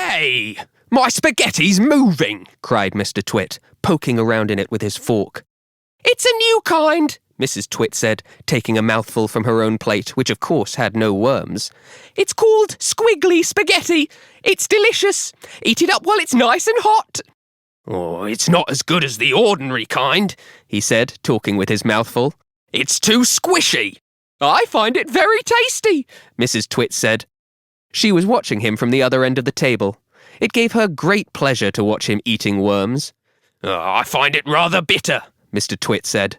Hey! My spaghetti's moving, cried Mr. Twit, poking around in it with his fork. It's a new kind, Mrs. Twit said, taking a mouthful from her own plate, which of course had no worms. It's called squiggly spaghetti. It's delicious. Eat it up while it's nice and hot. Oh, it's not as good as the ordinary kind, he said, talking with his mouthful. It's too squishy. I find it very tasty, Mrs. Twit said. She was watching him from the other end of the table. It gave her great pleasure to watch him eating worms. I find it rather bitter, Mr. Twit said.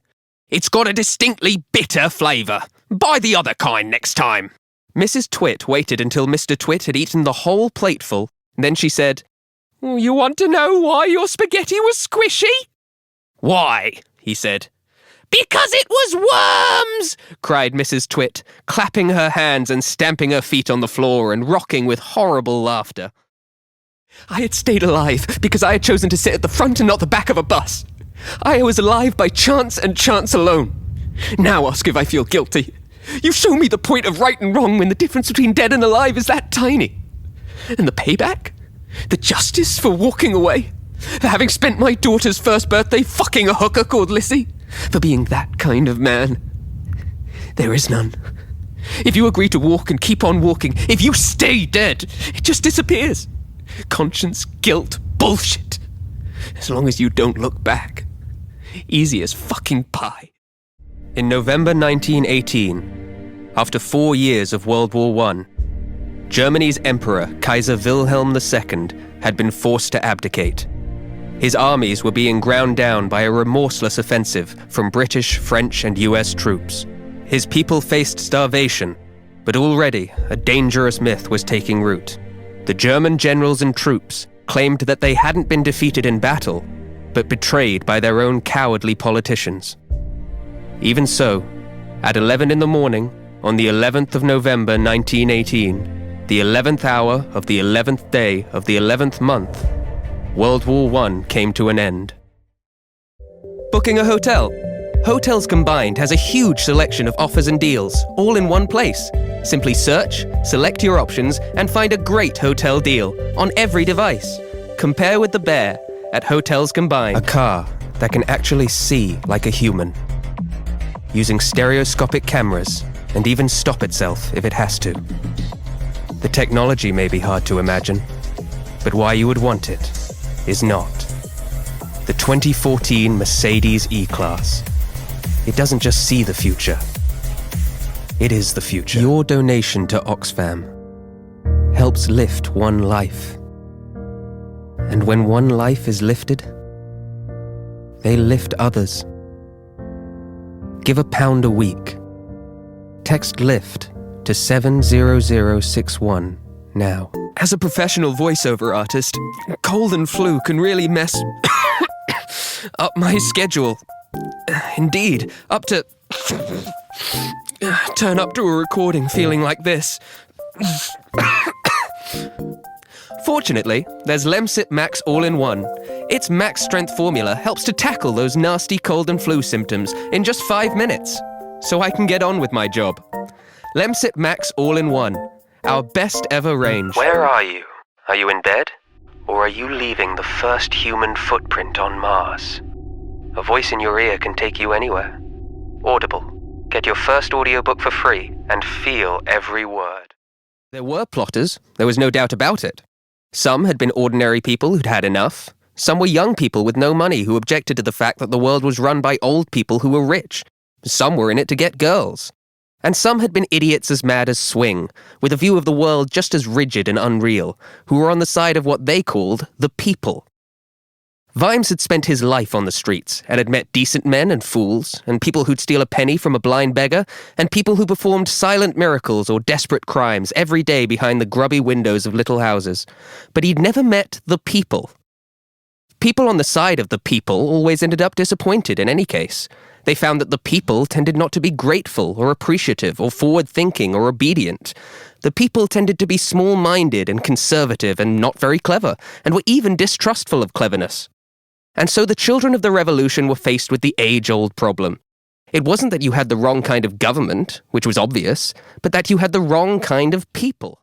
It's got a distinctly bitter flavour. Buy the other kind next time. Mrs. Twit waited until Mr. Twit had eaten the whole plateful. Then she said, You want to know why your spaghetti was squishy? Why? He said. Because it was worms! Cried Mrs. Twit, clapping her hands and stamping her feet on the floor and rocking with horrible laughter. I had stayed alive because I had chosen to sit at the front and not the back of a bus. I was alive by chance and chance alone. Now ask if I feel guilty. You've shown me the point of right and wrong when the difference between dead and alive is that tiny. And the payback? The justice for walking away? For having spent my daughter's first birthday fucking a hooker called Lissy? For being that kind of man? There is none. If you agree to walk and keep on walking, if you stay dead, it just disappears. Conscience, guilt, bullshit. As long as you don't look back. Easy as fucking pie. In November 1918, after 4 years of World War I, Germany's Emperor, Kaiser Wilhelm II, had been forced to abdicate. His armies were being ground down by a remorseless offensive from British, French, and US troops. His people faced starvation, but already a dangerous myth was taking root. The German generals and troops claimed that they hadn't been defeated in battle, but betrayed by their own cowardly politicians. Even so, at 11 in the morning, on the 11th of November 1918, the 11th hour of the 11th day of the 11th month, World War I came to an end. Booking a hotel. Hotels Combined has a huge selection of offers and deals, all in one place. Simply search, select your options, and find a great hotel deal on every device. Compare with the bear at Hotels Combined. A car that can actually see like a human. Using stereoscopic cameras and even stop itself if it has to. The technology may be hard to imagine, but why you would want it is not. The 2014 Mercedes E-Class. It doesn't just see the future. It is the future. Your donation to Oxfam helps lift one life. And when one life is lifted, they lift others. Give £1 a week. Text LIFT to 70061 now. As a professional voiceover artist, cold and flu can really mess up my schedule. Indeed, up to... turn up to a recording feeling like this. Fortunately, there's Lemsip Max All-in-One. Its max strength formula helps to tackle those nasty cold and flu symptoms in just 5 minutes, so I can get on with my job. Lemsip Max All-in-One, our best ever range. Where are you? Are you in bed? Or are you leaving the first human footprint on Mars? A voice in your ear can take you anywhere. Audible. Get your first audiobook for free and feel every word. There were plotters, there was no doubt about it. Some had been ordinary people who'd had enough. Some were young people with no money who objected to the fact that the world was run by old people who were rich. Some were in it to get girls. And some had been idiots as mad as swing, with a view of the world just as rigid and unreal, who were on the side of what they called the people. Vimes had spent his life on the streets and had met decent men and fools, and people who'd steal a penny from a blind beggar, and people who performed silent miracles or desperate crimes every day behind the grubby windows of little houses. But he'd never met the people. People on the side of the people always ended up disappointed in any case. They found that the people tended not to be grateful or appreciative or forward-thinking or obedient. The people tended to be small-minded and conservative and not very clever, and were even distrustful of cleverness. And so the children of the revolution were faced with the age-old problem. It wasn't that you had the wrong kind of government, which was obvious, but that you had the wrong kind of people.